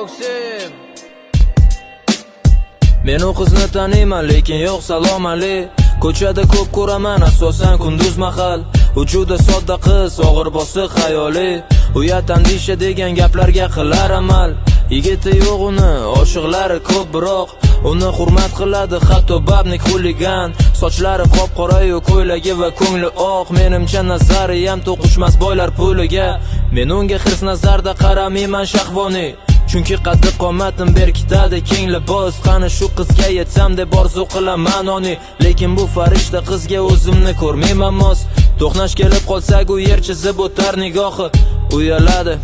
Oksim. Men u qizni taniyman, lekin yo'q salom ali. Ko'chada ko'p ko'raman, asosan kunduz mahal. U juda sodda qiz, og'ir bosiq xayoli. Uyat andisha degan gaplarga qilar amal. Yigiti yo'q uni, oshiqlari ko'p biroq uni hurmat qiladi hatto babnik xuligan. Sochlari qop-qora-yu ko'ylagi va ko'ngli oq. Menimcha nazariyam to'qishmas boylar puliga. Men unga hirs nazarda qaramayman shahvoniy. Chunki qaddi qomatim berkitadi keng libos. Qani shu qizga yetsam deb orzu qilaman oni. Lekin bu farishta qizga o'zimni ko'rmayman mos. To'qnash kelib qolsak u yer chizib o'tar nigohi. Uyaladi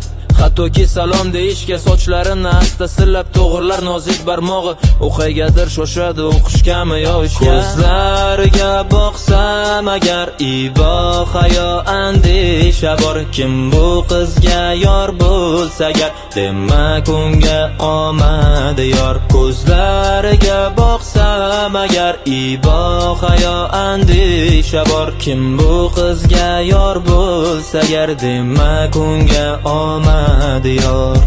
hattoki salom deyishga, sochlarini asta silab to'g'irlar nozik barmog'i. O'qaygadir shoshadi, o'qishgami yo ishga. Ko'zlariga boqsam agar ibo hayo andisha bor. Kim bu qizga yor bo'lsa agar, demak unga omadi yor. Ko'zlariga boqsam agar ibo hayo andisha bor. Kim bu qizga yor bo'lsa agar, demak unga omadi yor.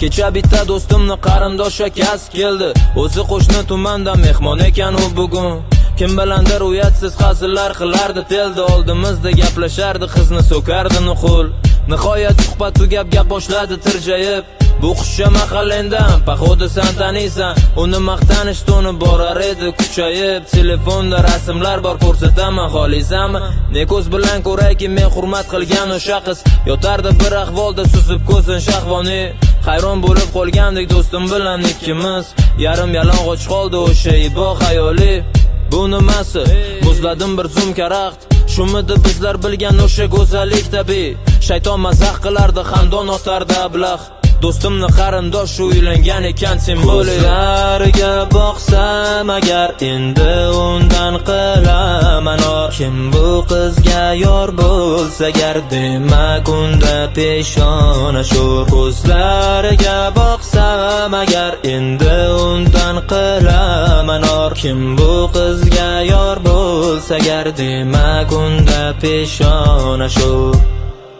Kecha bitta do'stimni qarindosh akasi keldi. O'zi qo'shni tumanda mehmon ekan u bugun. Kim bilandir uyatsiz hazillar qilardi telda. Oldimizda gaplashardi, qizni so'kardi nuqul. Nihoyat suhbat tugab gap boshladi tirjayib. Bu qushcha mahallendan paxodi san taniysan. Uni maqtanish toni borar edi kuchayib. Telefonda rasmlar bor, ko'rsataman xohlaysanmi? Ne ko'z bilan ko'rayki men hurmat qilgan o'sha qiz. Yotardi bir ahvolda suzib ko'zin shahvoniy. Hayron bo'lib qolgandik do'stim bilan ikkimiz. Yarim yalang'och qoldi o'sha ibo xayoli. Bu nimasi? Muzladim bir zum karaxt. Shumidi bizlar bilgan o'sha go'zallik tabiiy. Shayton mazax qilardi, xandon otardi ablah. Do'stimni qarindosh uylangan ekan simbolik. Ko'zlariga boqsam agar endi undan qilaman or. Kim bu qizga yor bo'lsa agar, demak unda peshona sho'r. Ko'zlariga boqsam agar endi undan qilaman or. Kim bu qizga yor bo'lsa agar, demak unda peshona sho'r.